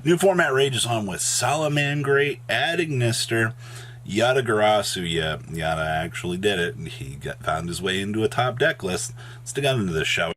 New format rages on with Salamangreat at Ignister. Yata. Yeah, Yata actually did it. He found his way into a top deck list. Let's dig on into this, shall we?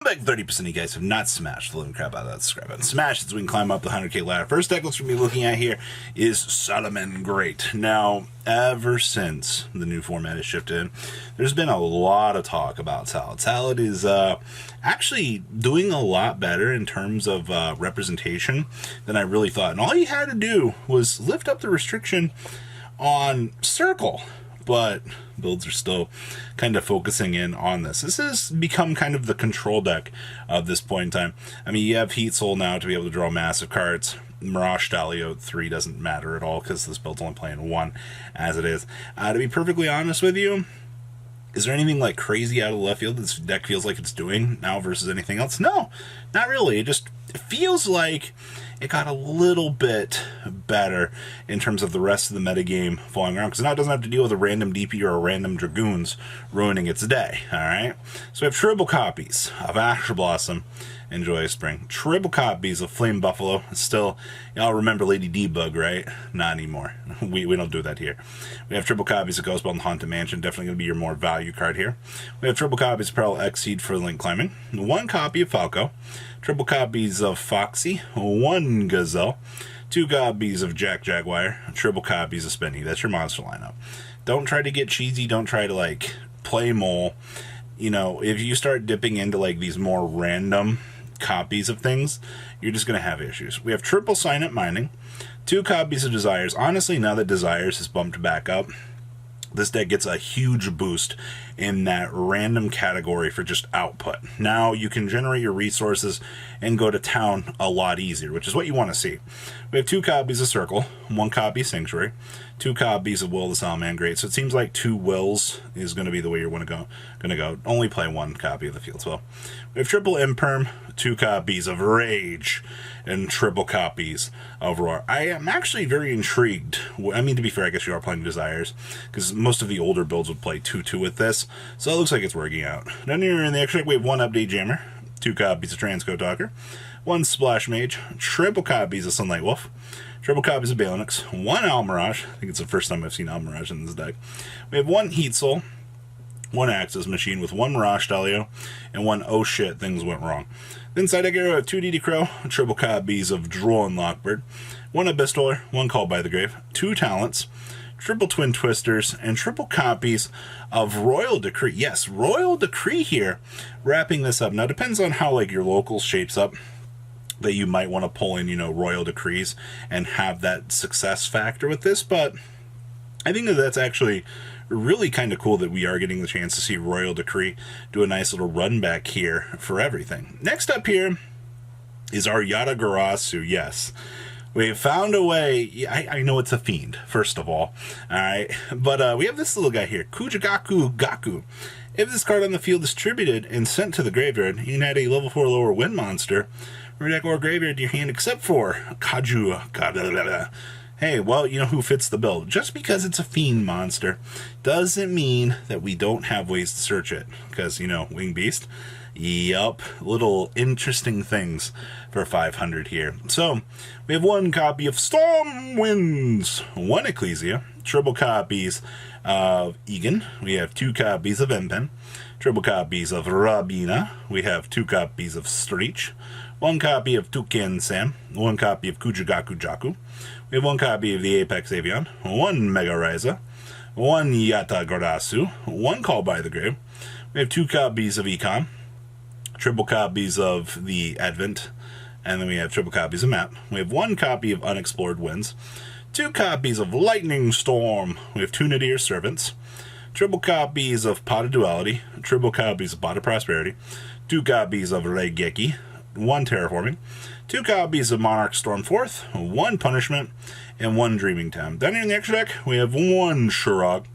Back 30% of you guys have not smashed the living crap out of that subscribe button. Smash it so we can climb up the 100k ladder. First deck list we're going to be looking at here is Salamangreat. Now, ever since the new format has shifted in, there's been a lot of talk about Salad. Salad is actually doing a lot better in terms of representation than I really thought. And all you had to do was lift up the restriction on Circle. But builds are still kind of focusing in on this. This has become kind of the control deck of this point in time. I mean, you have Heat Soul now to be able to draw massive cards. Mirage Dalio 3 doesn't matter at all because this build's only playing 1 as it is. To be perfectly honest with you, is there anything like crazy out of the left field this deck feels like it's doing now versus anything else? No, not really. It feels like it got a little bit better in terms of the rest of the metagame falling around, because now it doesn't have to deal with a random DP or a random Dragoons ruining its day, alright? So we have triple copies of Ash Blossom and Joyous Spring. Triple copies of Flame Buffalo. Still, y'all remember Lady D-Bug, right? Not anymore. We don't do that here. We have triple copies of Ghostbelt and Haunted Mansion. Definitely going to be your more value card here. We have triple copies of Pearl Exceed for Link Climbing. 1 copy of Falco. Triple copies of Foxy. 1 Gazelle. 2 copies of Jack Jaguar. Triple copies of Spinny. That's your monster lineup. Don't try to get cheesy. Don't try to, like, play mole. You know, if you start dipping into, like, these more random copies of things, you're just going to have issues. We have triple Sign Up Mining. 2 copies of Desires. Honestly, now that Desires has bumped back up, this deck gets a huge boost in that random category for just output. Now you can generate your resources and go to town a lot easier, which is what you want to see. We have 2 copies of Circle, 1 copy of Sanctuary, 2 copies of Will of the Salamangreat. So it seems like 2 Wills is going to be the way you're going to go. Only play 1 copy of the Field Spell. We have triple Imperm, 2 copies of Rage, and triple copies of Roar. I am actually very intrigued. I mean, to be fair, I guess you are playing Desires, because most of the older builds would play 2-2 with this, so it looks like it's working out. Then here in the extract, we have 1 Update Jammer, 2 copies of Transcode Talker, 1 Splash Mage, triple copies of Sunlight Wolf, triple copies of Balinix, 1 Almirage. I think it's the first time I've seen Almirage in this deck. We have 1 Heat Soul, 1 Axis Machine with 1 Mirage Dalio, and 1 Oh Shit, Things Went Wrong. Then side deck arrow, 2 DD Crow, triple copies of Droll and Lockbird, 1 Abyss Dweller, 1 Called by the Grave, 2 Talents, triple Twin Twisters, and triple copies of Royal Decree. Yes, Royal Decree here, wrapping this up. Now, it depends on how, like, your local shapes up, that you might want to pull in, you know, Royal Decrees and have that success factor with this, but I think that that's actually really kind of cool that we are getting the chance to see Royal Decree do a nice little run back here for everything. Next up here is our Yata. Yes, we found a way. I know it's a fiend, first of all right, but we have this little guy here, Gaku. If this card on the field is distributed and sent to the graveyard, you can add a level 4 lower wind monster from your deck or graveyard to your hand, except for Kaju. Hey, well, you know who fits the bill. Just because it's a fiend monster doesn't mean that we don't have ways to search it. Because, you know, Wing Beast. Yup, little interesting things for 500 here. So, we have 1 copy of Storm Winds, 1 Ecclesia, triple copies of Egan. We have 2 copies of Empen, triple copies of Rabina. We have 2 copies of Streech, 1 copy of Toucan Sam, 1 copy of Kujigaku Jaku. We have 1 copy of the Apex Avian, 1 Mega Ryza, 1 Yata, 1 Call by the Grave. We have 2 copies of Econ, triple copies of the Advent, and then we have triple copies of Map. We have 1 copy of Unexplored Winds, 2 copies of Lightning Storm. We have 2 Nadir Servants, triple copies of Pot of Duality, triple copies of Pot of Prosperity, 2 copies of Reigeki, 1 Terraforming, 2 copies of Monarch Stormforth, 1 Punishment, and 1 Dreaming Time. Down here in the extra deck, we have 1 Shurog,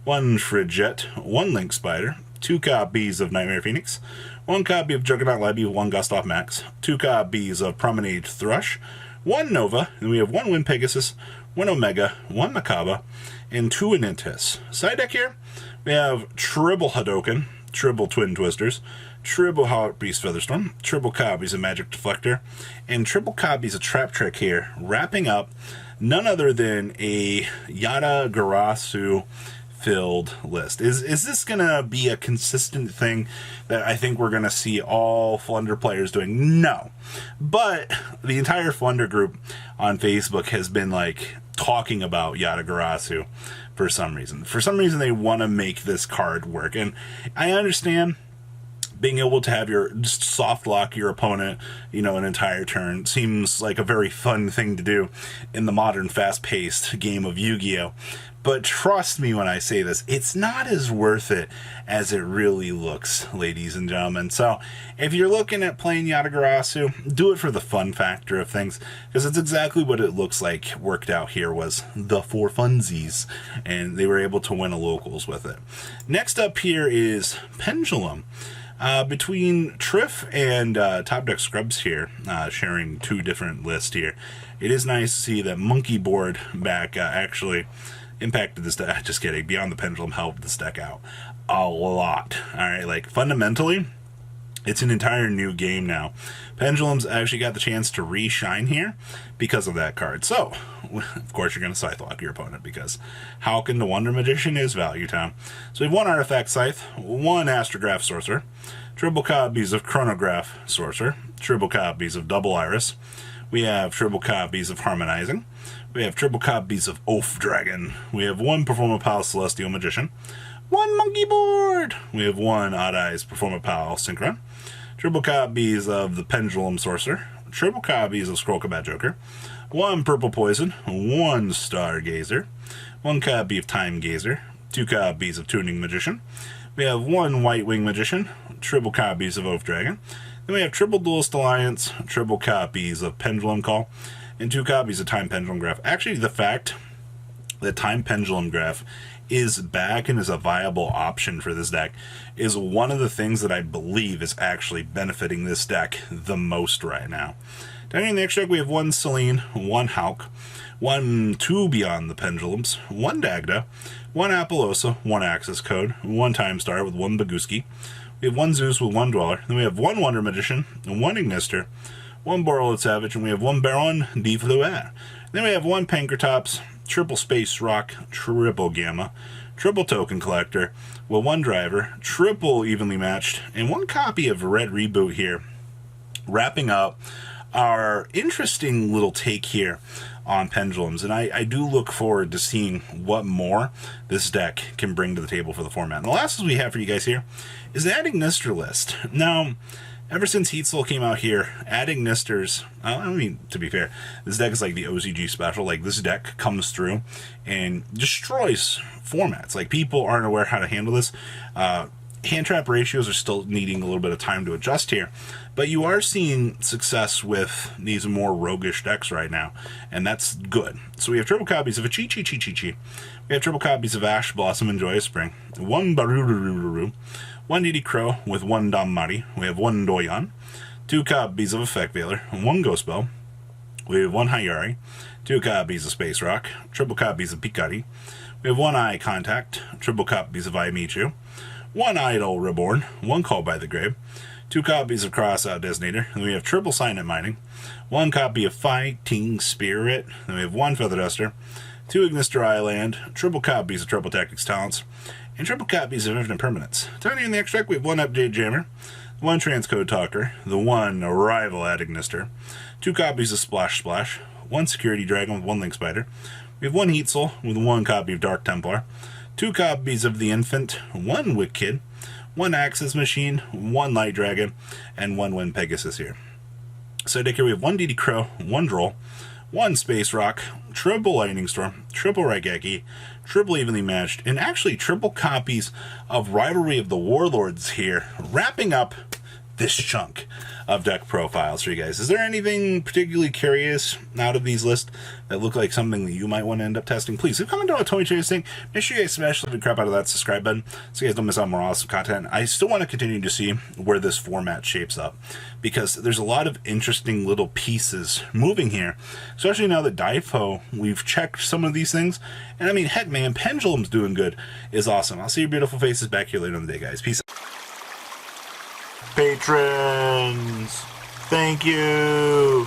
1 Frigette, 1 Link Spider, 2 copies of Nightmare Phoenix, 1 copy of Juggernaut Levy, 1 Gustav Max, 2 copies of Promenade Thrush, 1 Nova, and we have 1 Wind Pegasus, 1 Omega, 1 Makaba, and 2 Anintis. Side deck here, we have triple Hadoken, triple Twin Twisters, triple Heart Beast Featherstorm, triple copies of Magic Deflector, and triple copies of Trap Trick here, wrapping up none other than a Yata Garasu filled list. Is this gonna be a consistent thing that I think we're gonna see all Flunder players doing? No, but the entire Flunder group on Facebook has been like talking about Yata Garasu for some reason. For some reason, they want to make this card work, and I understand being able to have your just soft lock your opponent, you know, an entire turn seems like a very fun thing to do in the modern fast-paced game of Yu-Gi-Oh! But trust me when I say this, it's not as worth it as it really looks, ladies and gentlemen. So if you're looking at playing Yata Garasu, do it for the fun factor of things, because it's exactly what it looks like worked out here was the for funsies, and they were able to win a locals with it. Next up here is Pendulum. Between Triff and Top Deck Scrubs here, sharing two different lists here, it is nice to see that Monkey Board back actually impacted this deck. Just kidding. Beyond the Pendulum helped this deck out a lot. Alright, like fundamentally, it's an entire new game now. Pendulum's actually got the chance to re-shine here because of that card. So, of course, you're going to Scythe Lock your opponent, because Halcyon the Wonder Magician is value time. So we have one Artifact Scythe, one Astrograph Sorcerer, triple copies of Chronograph Sorcerer, triple copies of Double Iris. We have triple copies of Harmonizing. We have triple copies of Oath Dragon. We have one Performapal Celestial Magician. One Monkey Board. We have one Odd Eyes Performapal Synchron. Triple copies of the Pendulum Sorcerer. Triple copies of Scrollcombat Joker. One Purple Poison. One Stargazer. One copy of Time Gazer. Two copies of Tuning Magician. We have one White Wing Magician. Triple copies of Oath Dragon. Then we have triple Duelist Alliance. Triple copies of Pendulum Call. And two copies of Time Pendulum Graph. Actually, the fact that Time Pendulum Graph is back and is a viable option for this deck is one of the things that I believe is actually benefiting this deck the most right now. Down here in the extra deck, we have one Selene, one Hulk, two Beyond the Pendulums, one Dagda, one Appaloosa, one Access Code, one Time Star with one Baguski. We have one Zeus with one Dweller. Then we have one Wonder Magician, one Ignister, one Borreled Savage, and we have one Baron de Fleur. Then we have one Pankratops, triple Space Rock, triple Gamma, triple Token Collector, with one Driver, triple Evenly Matched, and one copy of Red Reboot here, wrapping up our interesting little take here on Pendulums. And I do look forward to seeing what more this deck can bring to the table for the format. And the last we have for you guys here is the Ignister list. Now, ever since Heat Soul came out here, adding Ignisters, I mean, to be fair, this deck is like the OCG special. Like, this deck comes through and destroys formats. Like, people aren't aware how to handle this. Hand trap ratios are still needing a little bit of time to adjust here, but you are seeing success with these more roguish decks right now, and that's good. So we have triple copies of a Chi. We have triple copies of Ash Blossom and Joyous Spring, one Barurururu, one Didi Crow with one Dammari. We have one Doyan, two copies of Effect Veiler, one Ghost Bell. We have one Hayari, two copies of Space Rock, triple copies of Picari. We have one Eye Contact, triple copies of I Michu, one Idol Reborn, one Call by the Grave, two copies of Crossout Designator, and we have triple Signet Mining, one copy of Fighting Spirit, and we have one Feather Duster, two Ignister Island, triple copies of Triple Tactics Talents, and triple copies of Infinite Permanence. Turning in the extract, we have one Update Jammer, one Transcode Talker, the one Arrival at Ignister, two copies of Splash Splash, one Security Dragon with one Link Spider, we have one Heat Soul with one copy of Dark Templar, two copies of the Infant, one Wick Kid, one Axis Machine, one Light Dragon, and one Wind Pegasus here. So here we have one DD Crow, one Droll, one Space Rock, triple Lightning Storm, triple Raigeki, triple Evenly Matched, and actually triple copies of Rivalry of the Warlords here, wrapping up this chunk of deck profiles for you guys. Is there anything particularly curious out of these lists that look like something that you might want to end up testing? Please leave a comment down what you guys think. Make sure you guys smash the crap out of that subscribe button so you guys don't miss out on more awesome content. I still want to continue to see where this format shapes up, because there's a lot of interesting little pieces moving here, especially now that Difo, we've checked some of these things, and I mean, heck man, Pendulum's doing good is awesome. I'll see your beautiful faces back here later in the day, guys. Peace out. Patrons, thank you.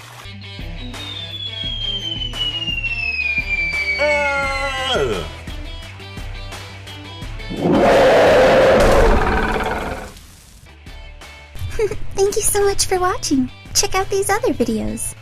Thank you so much for watching. Check out these other videos.